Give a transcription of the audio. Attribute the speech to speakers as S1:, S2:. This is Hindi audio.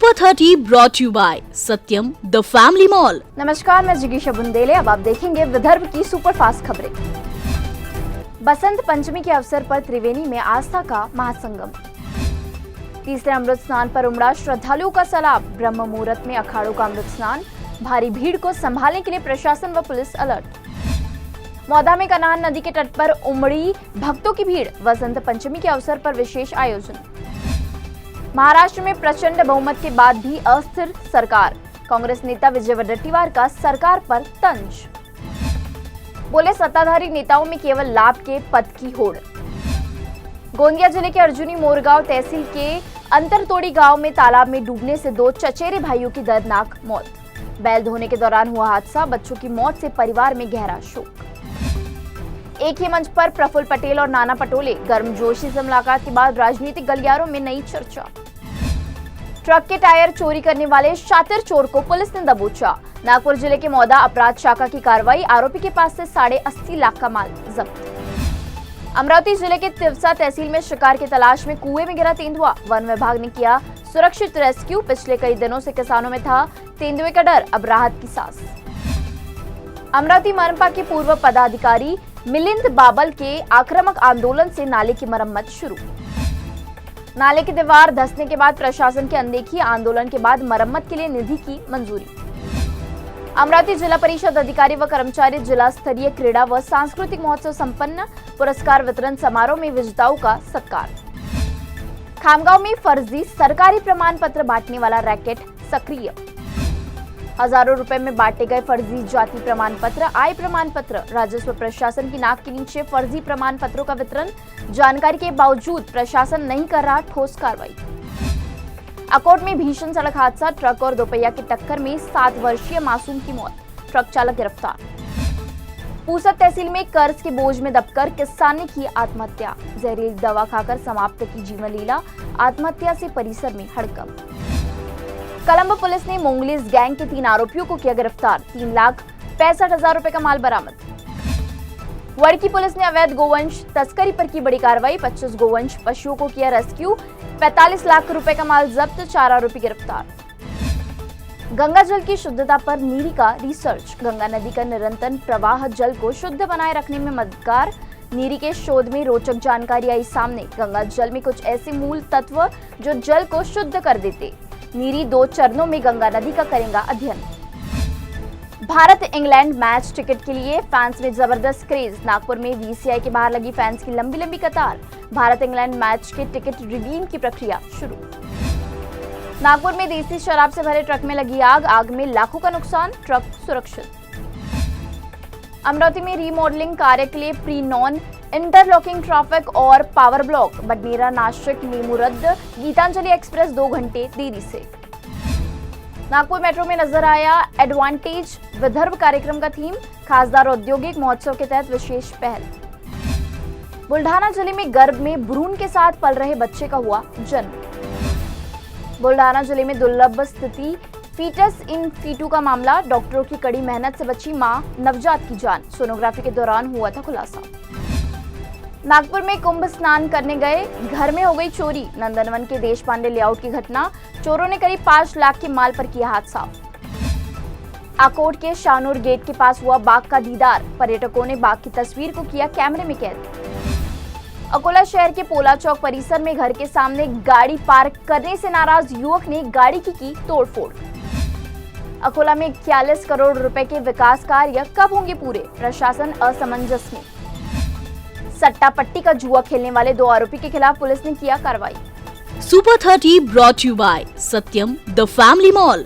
S1: Super 30 brought you by Satyam the family mall.
S2: नमस्कार, मैं जिगीशा बुंदेले। अब आप देखेंगे विदर्भ की सुपरफास्ट खबरें। बसंत पंचमी के अवसर पर त्रिवेणी में आस्था का महासंगम। तीसरे अमृत स्नान पर उमड़ा श्रद्धालुओं का सैलाब। ब्रह्म मुहूर्त में अखाड़ों का अमृत स्नान। भारी भीड़ को संभालने के लिए प्रशासन व पुलिस अलर्ट। मौदा में कनान नदी के तट पर उमड़ी भक्तों की भीड़। वसंत पंचमी के अवसर पर विशेष आयोजन। महाराष्ट्र में प्रचंड बहुमत के बाद भी अस्थिर सरकार। कांग्रेस नेता विजय वडेट्टीवार का सरकार पर तंज। बोले सत्ताधारी नेताओं में केवल लाभ के पद की होड़। गोंदिया जिले के अर्जुनी मोरगांव तहसील के अंतरतोड़ी गांव में तालाब में डूबने से दो चचेरे भाइयों की दर्दनाक मौत। बैल धोने के दौरान हुआ हादसा। बच्चों की मौत से परिवार में गहरा शोक। एक ही मंच पर प्रफुल्ल पटेल और नाना पटोले। गर्मजोशी से मुलाकात के बाद राजनीतिक गलियारों में नई चर्चा। ट्रक के टायर चोरी करने वाले शातिर चोर को पुलिस ने दबोचा। नागपुर जिले के मौदा अपराध शाखा की कार्रवाई। आरोपी के पास से 80.5 लाख का माल जब्त। अमरावती जिले के तिवसा तहसील में शिकार की तलाश में कुएं में गिरा तेंदुआ। वन विभाग ने किया सुरक्षित रेस्क्यू। पिछले कई दिनों से किसानों में था तेंदुए का डर, अब राहत की सांस। अमरावती मनपा के पूर्व पदाधिकारी मिलिंद बाबल के आक्रामक आंदोलन से नाले की मरम्मत शुरू। नाले की दीवार धंसने के बाद प्रशासन की अनदेखी। आंदोलन के बाद मरम्मत के लिए निधि की मंजूरी। अमरावती जिला परिषद अधिकारी व कर्मचारी जिला स्तरीय क्रीड़ा व सांस्कृतिक महोत्सव संपन्न। पुरस्कार वितरण समारोह में विजेताओं का सत्कार। खामगांव में फर्जी सरकारी प्रमाण पत्र बांटने वाला रैकेट सक्रिय। हजारों रुपए में बांटे गए फर्जी जाति प्रमाण पत्र, आय प्रमाण पत्र। राजस्व प्रशासन की नाक के नीचे फर्जी प्रमाण पत्रों का वितरण। जानकारी के बावजूद प्रशासन नहीं कर रहा ठोस कार्रवाई। अकोट में भीषण सड़क हादसा। ट्रक और दोपहिया की टक्कर में 7 वर्षीय मासूम की मौत। ट्रक चालक गिरफ्तार। पूसद तहसील में कर्ज के बोझ में दबकर किसान ने की आत्महत्या। जहरीली दवा खाकर समाप्त की जीवन लीला। आत्महत्या से परिसर में हड़कंप। कलंब पुलिस ने मोंगलीज गैंग के 3 आरोपियों को किया गिरफ्तार। 3,65,000 रुपए का माल बरामद। वड़की पुलिस ने अवैध गोवंश तस्करी पर की बड़ी कार्रवाई। 25 गोवंश पशुओं को किया रेस्क्यू। 45 लाख रुपए का माल जब्त। 4 आरोपी गिरफ्तार। गंगा जल की शुद्धता पर नीरी का रिसर्च। गंगा नदी का निरंतर प्रवाह जल को शुद्ध बनाए रखने में मददगार। नीरी के शोध में रोचक जानकारी आई सामने। गंगा जल में कुछ ऐसे मूल तत्व जो जल को शुद्ध कर देते। नीरी 2 चरणों में गंगा नदी का करेगा अध्ययन। भारत इंग्लैंड मैच टिकट के लिए फैंस में जबरदस्त क्रेज। नागपुर में वीसीआई के बाहर लगी फैंस की लंबी लंबी कतार। भारत इंग्लैंड मैच के टिकट रिडीम की प्रक्रिया शुरू। नागपुर में देसी शराब से भरे ट्रक में लगी आग। आग में लाखों का नुकसान। ट्रक सुरक्षित। अमरावती में रीमॉडलिंग कार्य के लिए प्री नॉन इंटरलॉकिंग ट्रैफिक और power block. Badnera Nashik MEMU रद्द। गीतांजलि एक्सप्रेस 2 घंटे देरी से। नागपुर मेट्रो में नजर आया एडवांटेज विदर्भ कार्यक्रम का थीम। खासदार औद्योगिक महोत्सव के तहत विशेष पहल। बुल्ढाना जिले में गर्भ में भ्रूण के साथ पल रहे बच्चे का हुआ जन्म। बुल्ढाना जिले में दुर्लभ स्थिति फीटस इन फीटू का मामला। डॉक्टरों की कड़ी मेहनत से बची मां, नवजात की जान। सोनोग्राफी के दौरान हुआ था खुलासा। नागपुर में कुंभ स्नान करने गए घर में हो गई चोरी। नंदनवन के देश पांडे लेआउट की घटना। चोरों ने करीब 5 लाख के माल पर किया हाथ साफ। आकोट के शाहनूर गेट के पास हुआ बाघ का दीदार। पर्यटकों ने बाघ की तस्वीर को किया कैमरे में कैद। अकोला शहर के पोला चौक परिसर में घर के सामने गाड़ी पार्क करने से नाराज युवक ने गाड़ी की तोड़फोड़। अकोला में 41 करोड़ रुपए के विकास कार्य कब होंगे पूरे? प्रशासन असमंजस में। सट्टा पट्टी का जुआ खेलने वाले 2 आरोपी के खिलाफ पुलिस ने किया कार्रवाई।
S1: Super 30 brought you by Satyam the family mall.